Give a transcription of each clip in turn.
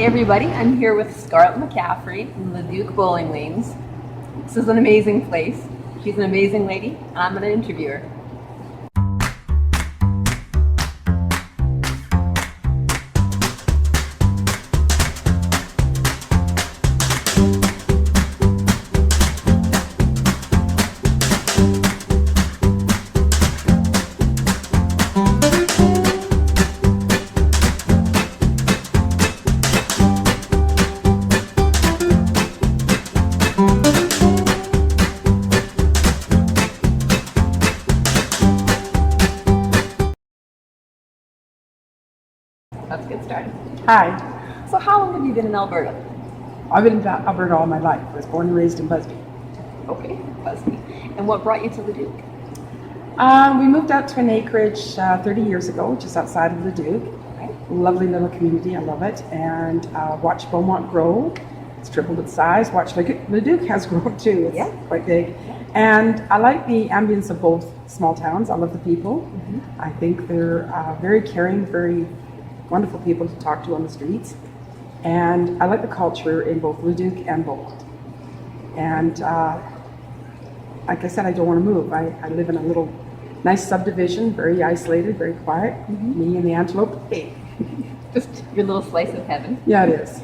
everybody, I'm here with Scarlet McCaffery from Leduc Lanes. This is an amazing place. She's an amazing lady, and I'm going to interview her. Let's get started. Hi, So how long have you been in Alberta? I've been in Alberta all my life. I was born and raised in Busby. Okay, Busby. And what brought you to Leduc? We moved out to an acreage 30 years ago, just outside of Leduc. Okay. Lovely little community, I love it. And watched Beaumont grow. It's tripled its size. Watched Leduc has grown too. It's quite big. And I like the ambience of both small towns. I love the people. I think they're very caring, very wonderful people to talk to on the streets. And I like the culture in both Leduc and Beaumont. And like I said, I don't want to move. I live in a little nice subdivision, very isolated, very quiet. Me and the antelope. Hey. Just your little slice of heaven. Yeah, it is.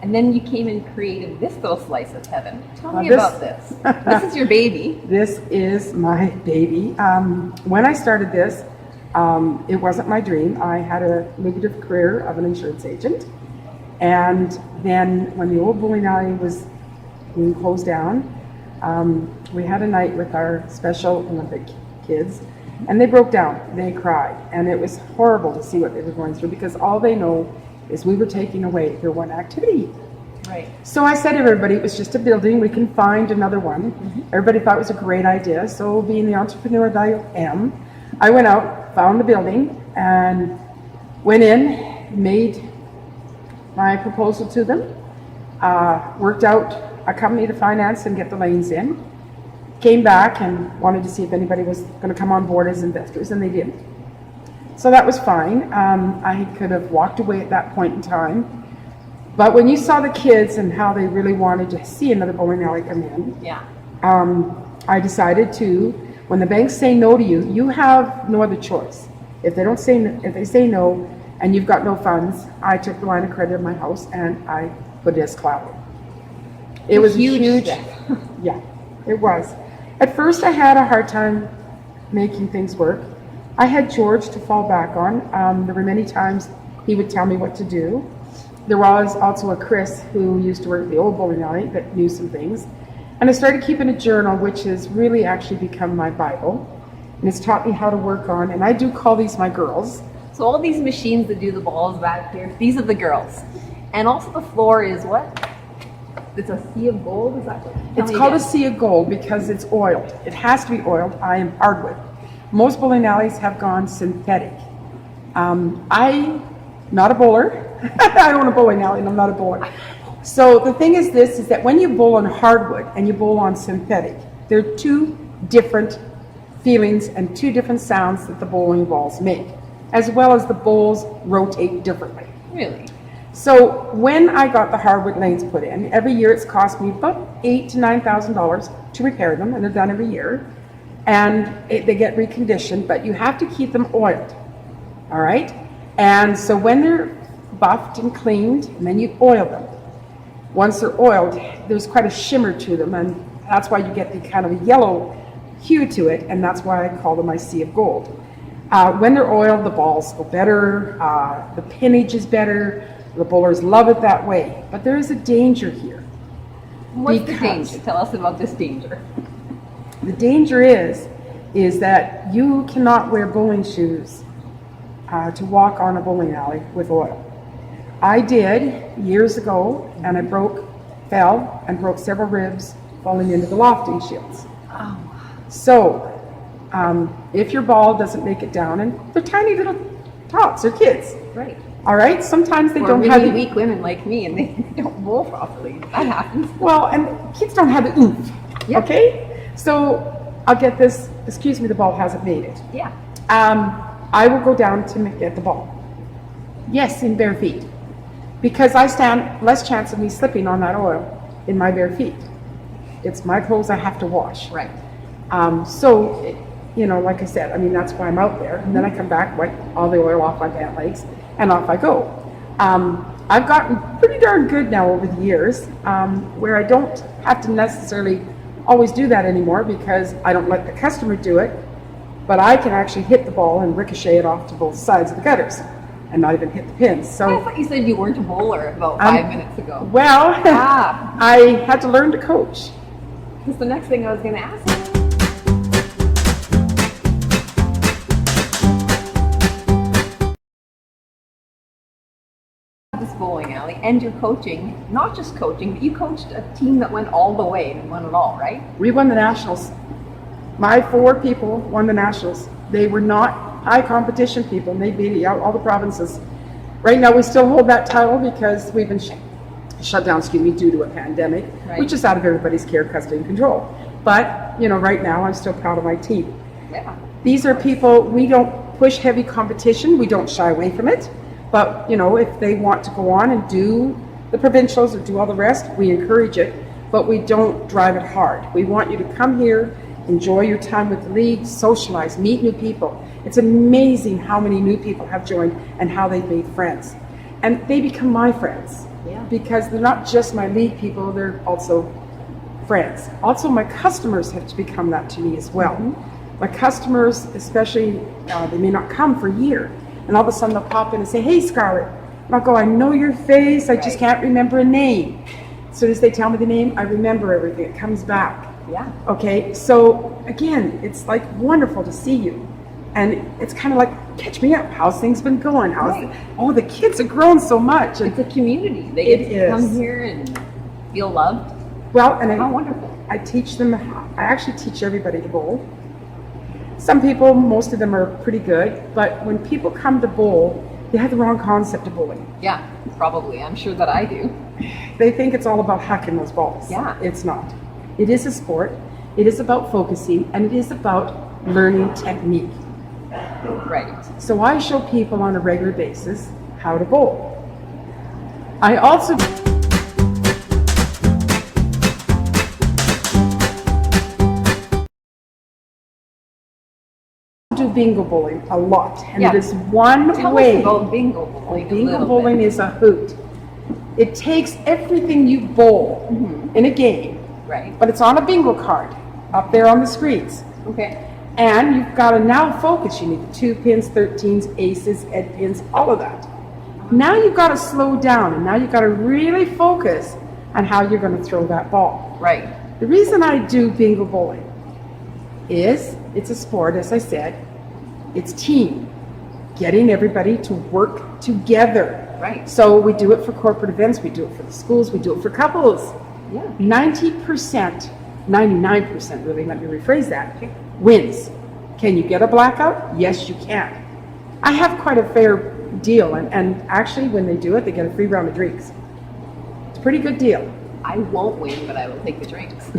And then you came and created this little slice of heaven. Tell me this- about this. This is your baby. This is my baby. When I started this, it wasn't my dream. I had a lucrative career of an insurance agent. And then when the old bowling alley was being closed down, we had a night with our Special Olympic kids, and they broke down. They cried. And it was horrible to see what they were going through, because all they know is we were taking away their one activity. Right. So I said to everybody, it was just a building, we can find another one. Everybody thought it was a great idea. So being the entrepreneur that I am, I went out, found the building, and went in, made my proposal to them, worked out a company to finance and get the lanes in, came back and wanted to see if anybody was going to come on board as investors, and they didn't. So that was fine. I could have walked away at that point in time. But when you saw the kids and how they really wanted to see another bowling alley come in, I decided to, when the banks say no to you, you have no other choice. If they say no and you've got no funds, I took the line of credit of my house and I put it as collateral. It was huge. Yeah, it was. At first I had a hard time making things work. I had George to fall back on. There were many times he would tell me what to do. There was also a Chris who used to work at the old bowling alley that knew some things. And I started keeping a journal, which has really actually become my Bible. And it's taught me how to work on, and I do call these my girls. So all these machines that do the balls back here, these are the girls. And also the floor is what? It's a sea of gold, is that what? It's called a sea of gold because it's oiled. It has to be oiled. I am hardwood. Most bowling alleys have gone synthetic. I'm not a bowler. I own a bowling alley and I'm not a bowler. So the thing is this, is that when you bowl on hardwood and you bowl on synthetic, there are two different feelings and two different sounds that the bowling balls make, as well as the bowls rotate differently. Really? So when I got the hardwood lanes put in, every year it's cost me about $8,000 to $9,000 to repair them, and they're done every year. And they get reconditioned, but you have to keep them oiled, all right? And so when they're buffed and cleaned, and then you oil them. Once they're oiled, there's quite a shimmer to them, and that's why you get the kind of a yellow hue to it, and that's why I call them my sea of gold. When they're oiled, the balls go better, the pinnage is better, the bowlers love it that way, but there is a danger here. What's the danger? Tell us about this danger. The danger is that you cannot wear bowling shoes to walk on a bowling alley with oil. I did years ago, and I fell and broke several ribs falling into the lofting shields. Oh. So if your ball doesn't make it down, and they're tiny little tots, they're kids. Right. All right, sometimes they Or don't really have the weak women like me, and they don't bowl properly. That happens. well, and kids don't have the oomph. Yep. Okay, so I'll get this, excuse me, the ball hasn't made it. Yeah. I will go down to get the ball. Yes, in bare feet. Because I stand less chance of me slipping on that oil in my bare feet. It's my clothes I have to wash. Right. So, you know, like I said, I mean, that's why I'm out there. And then I come back, wipe all the oil off my pant legs, and off I go. I've gotten pretty darn good now over the years, where I don't have to necessarily always do that anymore because I don't let the customer do it, but I can actually hit the ball and ricochet it off to both sides of the gutters and not even hit the pins. So I thought you said you weren't a bowler about 5 minutes ago. well, Ah. I had to learn to coach. That's the next thing I was going to ask you. This bowling alley, and you're coaching, not just coaching, but you coached a team that went all the way and won it all, right? We won the nationals. My 4 people won the nationals. They were not high competition people, and they beat out all the provinces. Right now, we still hold that title because we've been shut down, due to a pandemic, Right. which is out of everybody's care, custody, and control. But, you know, right now, I'm still proud of my team. Yeah. These are people, we don't push heavy competition, we don't shy away from it. But, you know, if they want to go on and do the provincials or do all the rest, we encourage it, but we don't drive it hard. We want you to come here, enjoy your time with the league, socialize, meet new people. It's amazing how many new people have joined and how they've made friends. And they become my friends. Yeah. Because they're not just my league people, they're also friends. Also, my customers have to become that to me as well. My customers, especially, they may not come for a year, and all of a sudden they'll pop in and say, "Hey, Scarlet." And I'll go, "I know your face, I just Right. can't remember a name." As soon as they tell me the name, I remember everything. It comes back. Yeah. Okay, so again, it's like wonderful to see you. And it's kind of like, catch me up. How's things been going? Right. Oh, the kids have grown so much. And It's a community. They It get to is. come here and feel loved. well, and How wonderful. I teach them, I actually teach everybody to bowl. Some people, most of them are pretty good, but when people come to bowl, they have the wrong concept of bowling. Yeah, probably. I'm sure that I do. They think it's all about hucking those balls. Yeah. It's not. It is a sport. It is about focusing, and it is about learning technique. Right. So I show people on a regular basis how to bowl. I also do bingo bowling a lot, and Yeah. it is one Tell way. us about bingo bowling. a Bingo little bowling bit. is a hoot. It takes everything you bowl in a game, Right. but it's on a bingo card up there on the screens. Okay. And you've got to now focus. You need the 2 pins, 13s, aces, ed pins, all of that. Now you've got to slow down, and now you've got to really focus on how you're going to throw that ball. Right. The reason I do bingo bowling is it's a sport, as I said. It's team, getting everybody to work together. Right. So we do it for corporate events, we do it for the schools, we do it for couples. Yeah. 90%, 99% really, let me rephrase that, wins. Can you get a blackout? Yes, you can. I have quite a fair deal, and actually when they do it, they get a free round of drinks. It's a pretty good deal. I won't win, but I will take the drinks.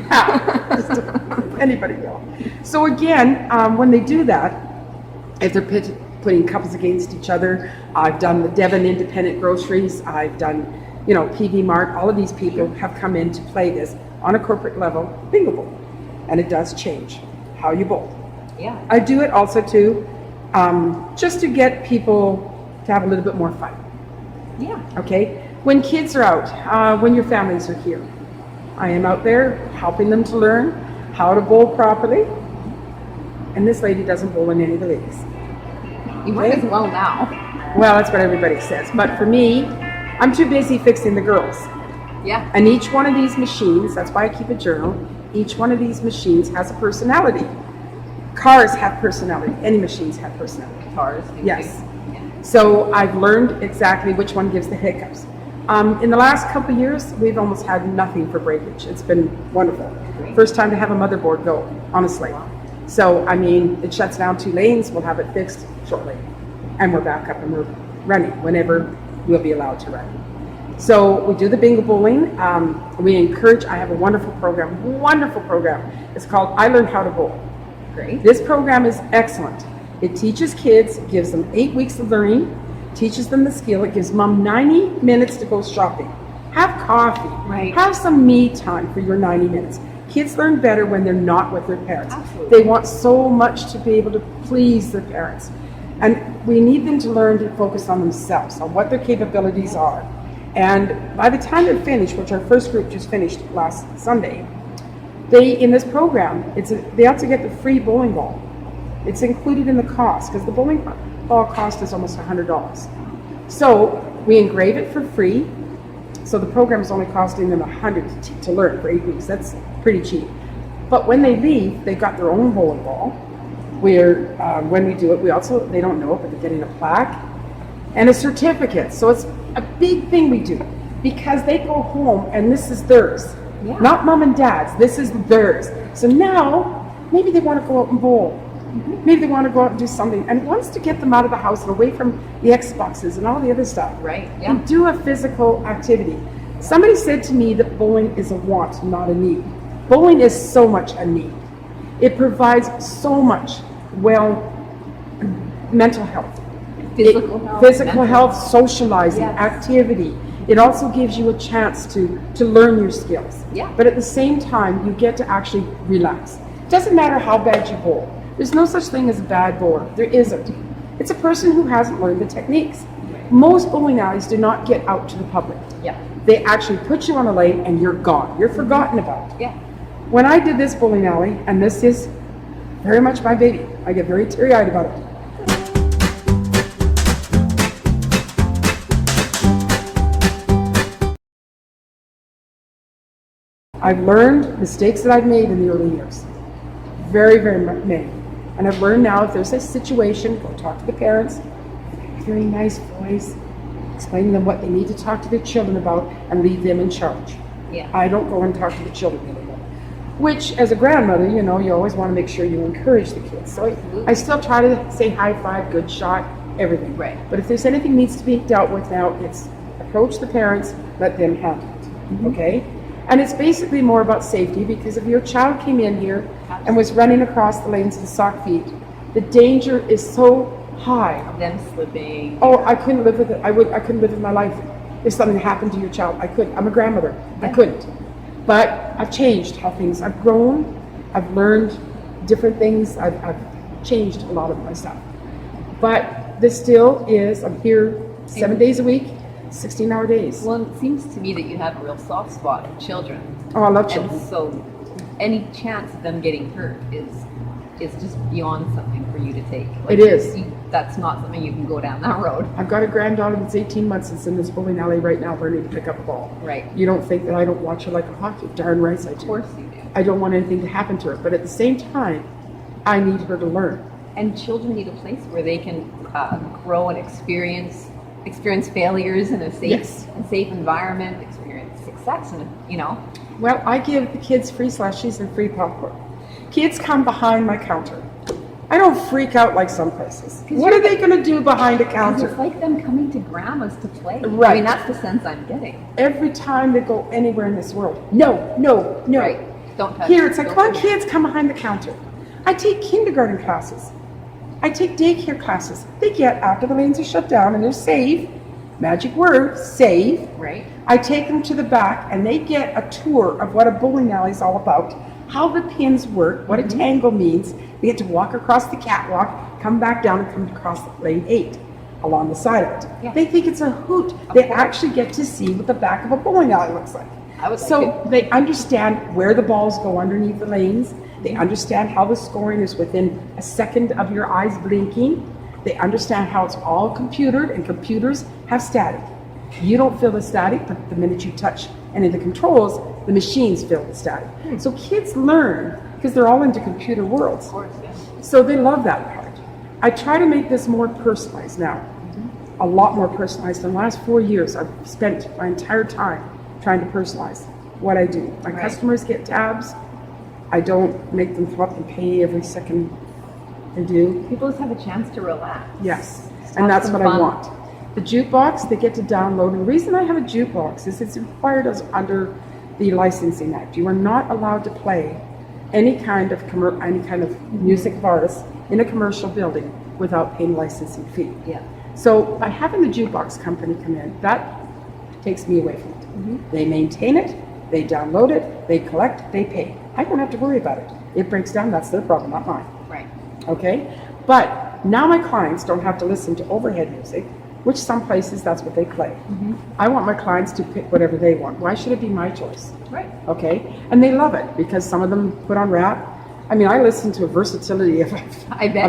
Anybody will. So again, when they do that, if they're putting couples against each other, I've done the Devon Independent Groceries, I've done, you know, PV Mart, all of these people have come in to play this on a corporate level, bingo bowl. And it does change how you bowl. Yeah. I do it also too, just to get people to have a little bit more fun. Yeah. Okay? When kids are out, when your families are here, I am out there helping them to learn how to bowl properly. And this lady doesn't bowl in any of the leagues. You might as well now. Well, that's what everybody says. But for me, I'm too busy fixing the girls. Yeah. And each one of these machines, that's why I keep a journal, each one of these machines has a personality. Cars have personality. Any machines have personality. Cars. do Yes. too. Yeah. So I've learned exactly which one gives the hiccups. In the last couple of years, we've almost had nothing for breakage. It's been wonderful. Great. First time to have a motherboard go, honestly. So, I mean, it shuts down 2 lanes, we'll have it fixed shortly. And we're back up and we're running whenever we'll be allowed to run. So we do the bingo bowling. We encourage, I have a wonderful program. It's called I Learned How to Bowl. Great. This program is excellent. It teaches kids, gives them 8 weeks of learning, teaches them the skill. It gives mom 90 minutes to go shopping. Have coffee. Right. Have some me time for your 90 minutes. Kids learn better when they're not with their parents. Absolutely. They want so much to be able to please their parents. And we need them to learn to focus on themselves, on what their capabilities are. And by the time they're finished, which our first group just finished last Sunday, in this program, they have to get the free bowling ball. It's included in the cost, because the bowling ball cost is almost $100. So we engrave it for free. So the program is only costing them $100 to learn for 8 weeks. That's pretty cheap. But when they leave, they've got their own bowling ball. When we do it, they don't know it, but they're getting a plaque and a certificate. So it's a big thing we do, because they go home and this is theirs. Yeah. Not mom and dad's, this is theirs. So now, maybe they want to go out and bowl. Maybe they want to go out and do something. And wants to get them out of the house and away from the Xboxes and all the other stuff. Right, yeah. And do a physical activity. Somebody said to me that bowling is a want, not a need. Bowling is so much a need. It provides so much, mental health. Physical health, socializing, Yes. activity. It also gives you a chance to learn your skills. Yeah. But at the same time, you get to actually relax. It doesn't matter how bad you bowl. There's no such thing as a bad bowler. There isn't. It's a person who hasn't learned the techniques. Most bowling alleys do not get out to the public. Yeah. They actually put you on a lane and you're gone. You're forgotten about. Yeah. When I did this bowling alley, and this is very much my baby, I get very teary-eyed about it. I've learned mistakes that I've made in the early years. Very, very many. And I've learned now, if there's a situation, go talk to the parents, very nice voice, explain to them what they need to talk to their children about, and leave them in charge. Yeah. I don't go and talk to the children anymore. Which, as a grandmother, you always want to make sure you encourage the kids. So I still try to say high five, good shot, everything. Right. But if there's anything needs to be dealt with now, it's approach the parents, let them handle it. Okay? And it's basically more about safety, because if your child came in here and was running across the lanes in sock feet, the danger is so high. Them slipping. Oh, I couldn't live with it. I couldn't live with my life. If something happened to your child, I couldn't. I'm a grandmother. I couldn't. But I've changed how things. I've grown. I've learned different things. I've changed a lot of my stuff. But this still is. I'm here 7 days a week, 16-hour days. Well, it seems to me that you have a real soft spot for children. Oh, I love children. And so any chance of them getting hurt is just beyond something for you to take. It is. That's not something you can go down that road. I've got a granddaughter that's 18 months that's in this bowling alley right now learning to pick up a ball. Right. You don't think that I don't watch her like a hawk? Darn right I do. Of course you do. I don't want anything to happen to her. But at the same time, I need her to learn. And children need a place where they can grow and experience failures in a safe environment, experience success, and Well, I give the kids free slushies and free popcorn. Kids come behind my counter. I don't freak out like some places. What are they going to do behind a counter? It's like them coming to grandma's to play. Right. I mean, that's the sense I'm getting. Every time they go anywhere in this world, no. Right. Don't touch Here, it. it's like, Don't come on, touch it. kids, come behind the counter. I take kindergarten classes. I take daycare classes. They get after the lanes are shut down and they're safe. Magic word, safe. Right. I take them to the back and they get a tour of what a bowling alley is all about, how the pins work, what a tangle means. They get to walk across the catwalk, come back down and come across lane 8 along the side of it. Yeah. They think it's a hoot. They actually get to see what the back of a bowling alley looks like. So they understand where the balls go underneath the lanes. They understand how the scoring is within a second of your eyes blinking. They understand how it's all computered, and computers have static. You don't feel the static, but the minute you touch any of the controls, the machines feel the static. So kids learn because they're all into computer worlds. Of course, yeah. So they love that part. I try to make this more personalized now. A lot more personalized. In the last 4 years, I've spent my entire time trying to personalize what I do. My customers get tabs. I don't make them come up and pay every second they do. People just have a chance to relax. Yes, Just and have that's some what I fun. want. The jukebox, they get to download. And the reason I have a jukebox is it's required as under the Licensing Act. You are not allowed to play any kind of music of ours in a commercial building without paying licensing fee. Yeah. So by having the jukebox company come in, that takes me away from it. They maintain it, they download it, they collect, they pay. I don't have to worry about it. It breaks down, that's their problem, not mine. Right. Okay? But now my clients don't have to listen to overhead music, which some places that's what they play. I want my clients to pick whatever they want. Why should it be my choice? Right. Okay? And they love it because some of them put on rap. I mean, I listen to a versatility of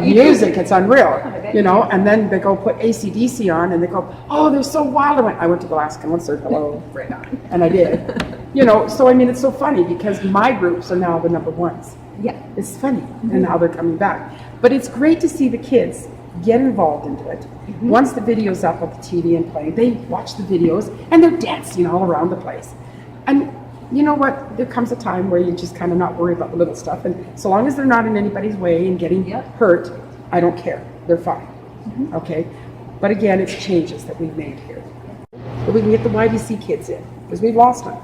music. It's unreal, you know. And then they go put AC/DC on, and they go, "Oh, they're so wild." I went to the last concert. Hello, right on, and I did. You know, so I mean, it's so funny because my groups are now the number ones. Yeah. It's funny, and how they're coming back. But it's great to see the kids get involved into it. Once the video's up on the TV and playing, they watch the videos and they're dancing all around the place. And you know what? There comes a time where you just kind of not worry about the little stuff. And so long as they're not in anybody's way and getting hurt, I don't care. They're fine. Okay? But again, it's changes that we've made here. But we can get the YBC kids in because we've lost them.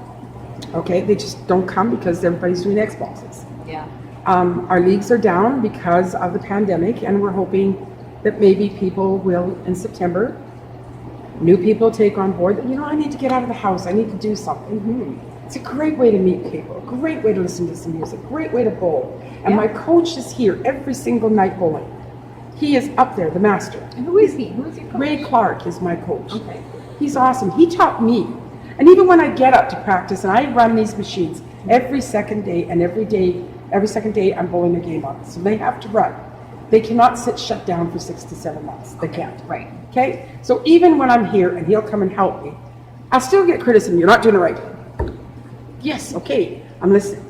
Okay? They just don't come because everybody's doing Xboxes. Yeah. Our leagues are down because of the pandemic, and we're hoping that maybe people will, in September, new people take on board that, you know, I need to get out of the house, I need to do something. It's a great way to meet people, a great way to listen to some music, great way to bowl. And my coach is here every single night bowling. He is up there, the master. And who is he? Who is your coach? Ray Clark is my coach. Okay. He's awesome. He taught me. And even when I get up to practice, and I run these machines every second day, and every second day I'm bowling a game on it. So they have to run. They cannot sit shut down for 6 to 7 months. They can't. Right. Okay? So even when I'm here and he'll come and help me, I'll still get criticism. You're not doing it right. Yes, okay, I'm listening.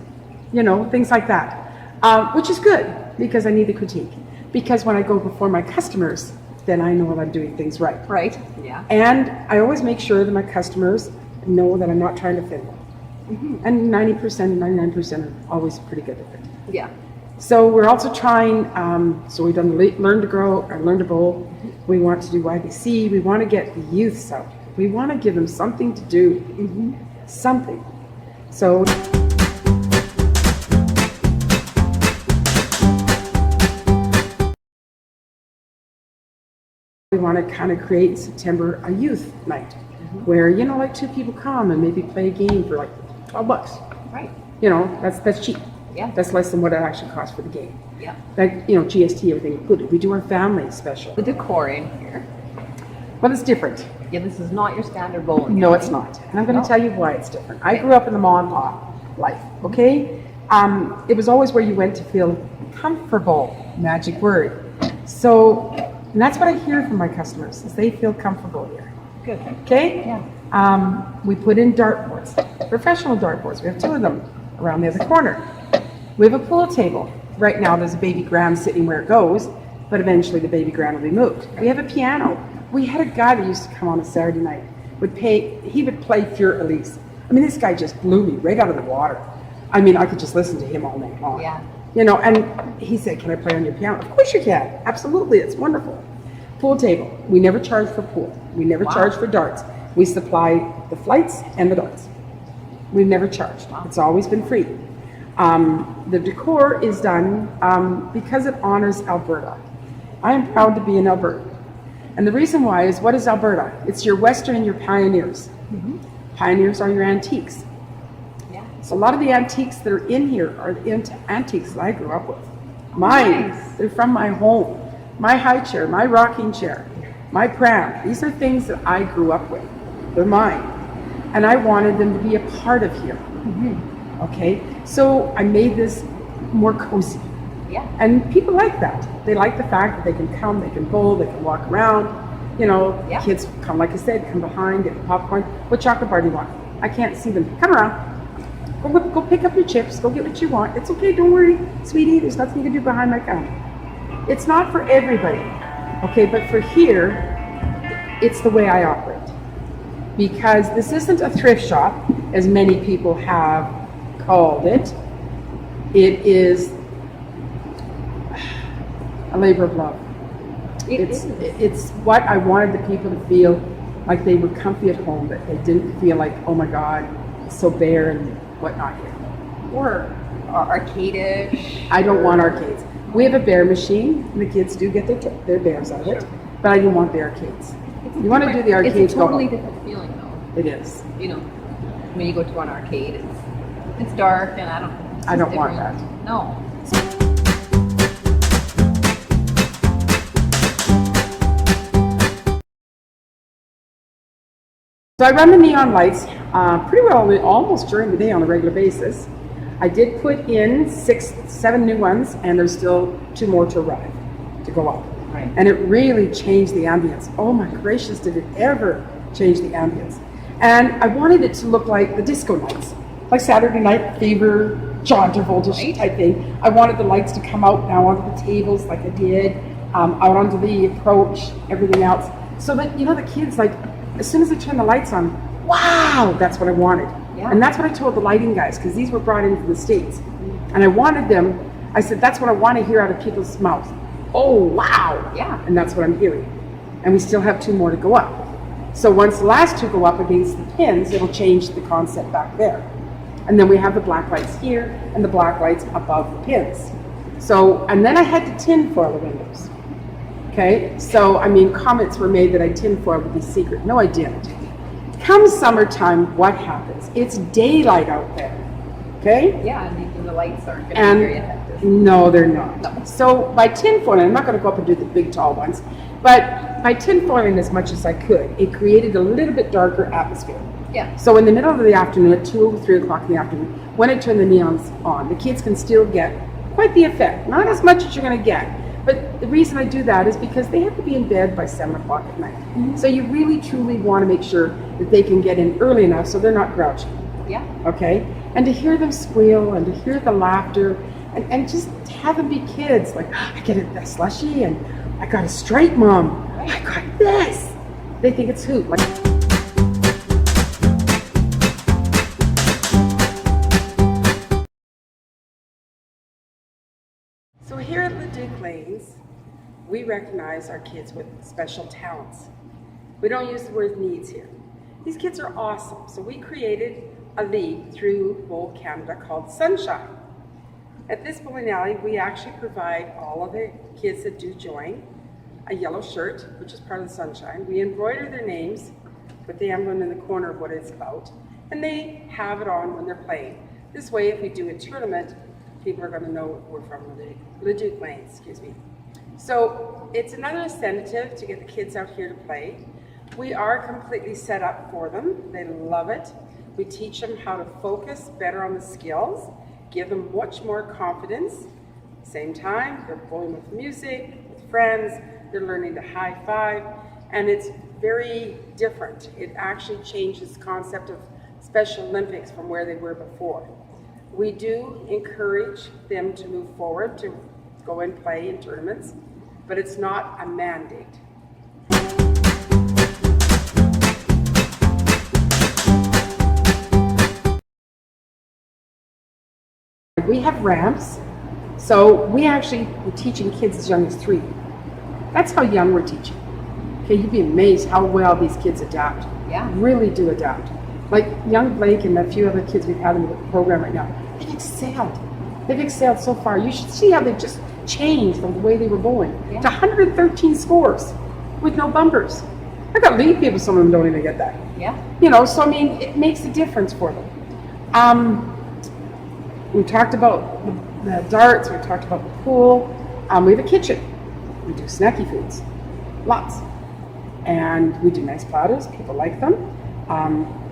You know, things like that. Which is good because I need the critique. Because when I go before my customers, then I know that I'm doing things right. Right. Yeah. And I always make sure that my customers know that I'm not trying to fit them. And 90%, 99% are always pretty good at it. Yeah. So we're also trying, so we've done the Learn to Grow or Learn to Bowl. We want to do YBC. We want to get the youths out. We want to give them something to do. Something. So we want to kind of create in September a youth night where, you know, like 2 people come and maybe play a game for like $12. Right. You know, that's cheap. Yeah. That's less than what it actually costs for the game. Yeah. Like, you know, GST, everything included. We do our family special. The decor in here. But it's different. Yeah, this is not your standard bowling. No, alley. it's not. And I'm going to tell you why it's different. I grew up in the mom and pop life, okay? It was always where you went to feel comfortable, magic word. So, and that's what I hear from my customers, is they feel comfortable here. Good. Okay? Yeah. We put in dartboards, professional dartboards. We have 2 of them around the other corner. We have a pool table. Right now there's a baby grand sitting where it goes, but eventually the baby grand will be moved. We have a piano. We had a guy that used to come on a Saturday night, he would play Fur Elise. I mean, this guy just blew me right out of the water. I mean, I could just listen to him all night long. Yeah. You know, and he said, can I play on your piano? Of course you can. Absolutely. It's wonderful. Pool table. We never charge for pool. We never charge for darts. We supply the flights and the darts. We've never charged. It's always been free. The decor is done because it honors Alberta. I am proud to be in Alberta. And the reason why is, what is Alberta? It's your Western and your pioneers. Pioneers are your antiques. Yeah. So a lot of the antiques that are in here are the antiques that I grew up with. Mine, Nice. they're from my home. My high chair, my rocking chair, my pram. These are things that I grew up with. They're mine. And I wanted them to be a part of here. Okay? So I made this more cozy. Yeah. And people like that. They like the fact that they can come, they can bowl, they can walk around. You know, Yeah. kids come, like I said, come behind, get the popcorn. What chocolate bar do you want? I can't see them. Come around. Go pick up your chips. Go get what you want. It's okay. Don't worry, sweetie. There's nothing you can do behind my counter. It's not for everybody. Okay, but for here, it's the way I operate. Because this isn't a thrift shop, as many people have called it. It is a labor of love. It's what I wanted the people to feel, like they were comfy at home, that they didn't feel like, oh my God, it's so bare and whatnot here. Or arcade-ish? I don't want arcades. We have a bear machine, and the kids do get their bears out of it, but I don't want the arcades. You want to do the arcades? It's a totally different feeling, though. It is. You know, when you go to an arcade, it's dark, and I don't want that. No. So I run the neon lights pretty well almost during the day on a regular basis. I did put in 7 new ones, and there's still 2 more to arrive, to go up. Right. And it really changed the ambience. Oh my gracious, did it ever change the ambience. And I wanted it to look like the disco lights, like Saturday Night Fever, John Travolta type thing. I wanted the lights to come out now onto the tables like I did, out onto the approach, everything else. So that, you know, the kids, like, as soon as I turn the lights on, wow, that's what I wanted. Yeah. And that's what I told the lighting guys, because these were brought in from the States. And I wanted them, I said, that's what I want to hear out of people's mouths. Oh, wow. Yeah. And that's what I'm hearing. And we still have 2 more to go up. So once the last 2 go up against the pins, it'll change the concept back there. And then we have the black lights here and the black lights above the pins. So, and then I had to tinfoil the windows. Okay, so I mean, comments were made that I tinfoiled the secret. No, I didn't. Come summertime, what happens? It's daylight out there. Okay? Yeah, and the lights aren't going to be very effective. No, they're not. No. So by tinfoiling, I'm not going to go up and do the big tall ones, but by tinfoiling as much as I could, it created a little bit darker atmosphere. Yeah. So in the middle of the afternoon, at 2 or 3 o'clock in the afternoon, when I turn the neons on, the kids can still get quite the effect. Not as much as you're going to get. But the reason I do that is because they have to be in bed by 7 o'clock at night. Mm-hmm. So you really, truly want to make sure that they can get in early enough so they're not grouchy. Yeah. Okay? And to hear them squeal and to hear the laughter and just have them be kids. Like, I get a slushie and I got a Stripe, Mom. I got this. They think it's hoot. Like, so here at Leduc Lanes, we recognize our kids with special talents. We don't use the word needs here. These kids are awesome. So we created a league through Bowl Canada called Sunshine. At this bowling alley, we actually provide all of the kids that do join a yellow shirt, which is part of the Sunshine. We embroider their names, put the emblem in the corner of what it's about, and they have it on when they're playing. This way, if we do a tournament, people are going to know we're from Leduc Lanes, excuse me. So it's another incentive to get the kids out here to play. We are completely set up for them. They love it. We teach them how to focus better on the skills, give them much more confidence. Same time, they're bowling with music, with friends, they're learning to high five, and it's very different. It actually changes the concept of Special Olympics from where they were before. We do encourage them to move forward, to go and play in tournaments, but it's not a mandate. We have ramps, so we're teaching kids as young as 3. That's how young we're teaching. Okay, you'd be amazed how well these kids adapt. Yeah. Really do adapt. Like young Blake and a few other kids we've had in the program right now, they've excelled. They've excelled so far. You should see how they've just changed from the way they were bowling to 113 scores with no bumpers. I got lead people, some of them don't even get that. Yeah. You know, so I mean, it makes a difference for them. We talked about the darts, we talked about the pool. We have a kitchen. We do snacky foods, lots. And we do nice platters, people like them.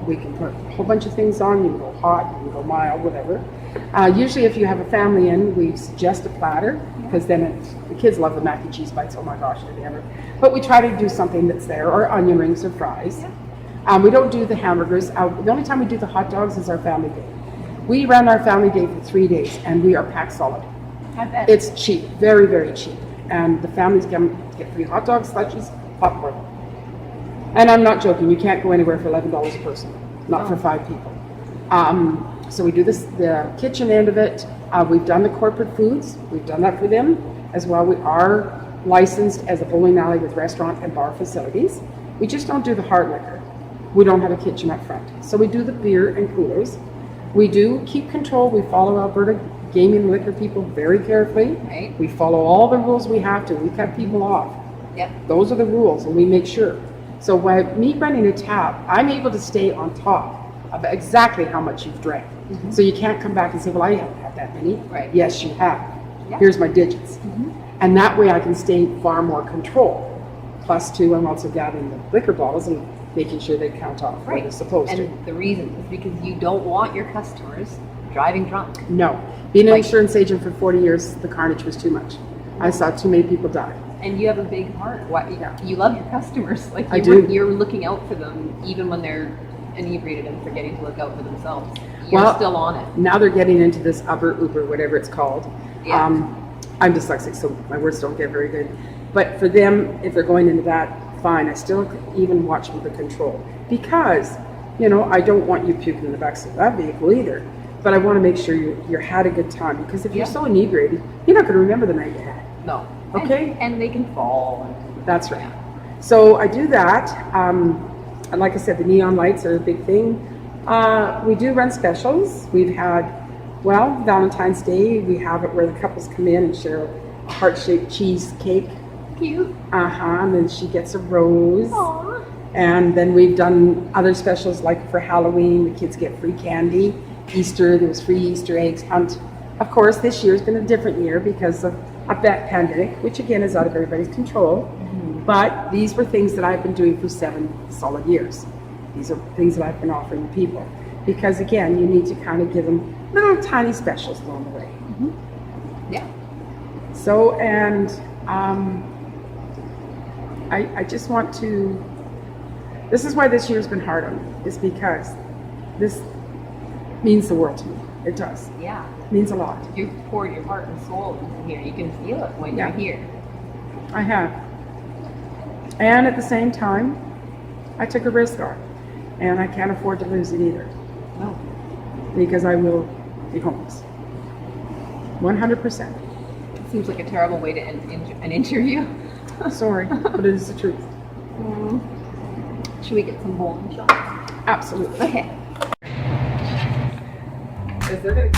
We can put a whole bunch of things on, you can go hot, you can go mild, whatever. Usually if you have a family in, we suggest a platter, because then the kids love the mac and cheese bites, oh my gosh, did they ever. But we try to do something that's there, or onion rings or fries. We don't do the hamburgers. The only time we do the hot dogs is our family day. We run our family day for 3 days, and we are packed solid. I bet. It's cheap, very, very cheap. And the families get free hot dogs, slushies, popcorn. And I'm not joking, you can't go anywhere for $11 a person, not for 5 people. So we do the kitchen end of it. We've done the corporate foods. We've done that for them as well. We are licensed as a bowling alley with restaurant and bar facilities. We just don't do the hard liquor. We don't have a kitchen up front. So we do the beer and coolers. We do keep control. We follow Alberta gaming liquor people very carefully. Right. We follow all the rules we have to. We cut people off. Yep. Those are the rules, and we make sure. So by me running a tab, I'm able to stay on top of exactly how much you've drank. So you can't come back and say, well, I haven't had that many. Right. Yes, you have. Yeah. Here's my digits. And that way I can stay far more control. Plus two, I'm also gathering the liquor bottles and making sure they count off where they're supposed to. And the reason is because you don't want your customers driving drunk. No. Being an insurance agent for 40 years, the carnage was too much. I saw too many people die. And you have a big heart. You love your customers. Like I do. You're looking out for them even when they're inebriated and forgetting to look out for themselves. You're still on it. Now they're getting into this Uber, whatever it's called. Yeah. I'm dyslexic, so my words don't get very good. But for them, if they're going into that, fine. I still even watch with the control. Because, I don't want you puking in the back of that vehicle either. But I want to make sure you had a good time. Because if you're so inebriated, you're not going to remember the night you had. No. Okay? And they can fall. That's right. So I do that. And like I said, the neon lights are a big thing. We do run specials. We've had, Valentine's Day, we have it where the couples come in and share a heart-shaped cheesecake. Cute. And then she gets a rose. Aww. And then we've done other specials like for Halloween, the kids get free candy. Easter, there was free Easter eggs hunt. Of course, this year's been a different year because of that pandemic, which again is out of everybody's control. But these were things that I've been doing for 7 solid years. These are things that I've been offering people. Because again, you need to kind of give them little tiny specials along the way. Yeah. So, and I just want to, this is why this year's been hard on me, is because this means the world to me. It does. Yeah. It means a lot. You've poured your heart and soul into here. You can feel it when you're here. I have. And at the same time, I took a risk on it. And I can't afford to lose it either. No. Because I will be homeless. 100%. It seems like a terrible way to end an interview. Sorry, but it is the truth. Should we get some bowling shots? Absolutely. Okay. Is there gonna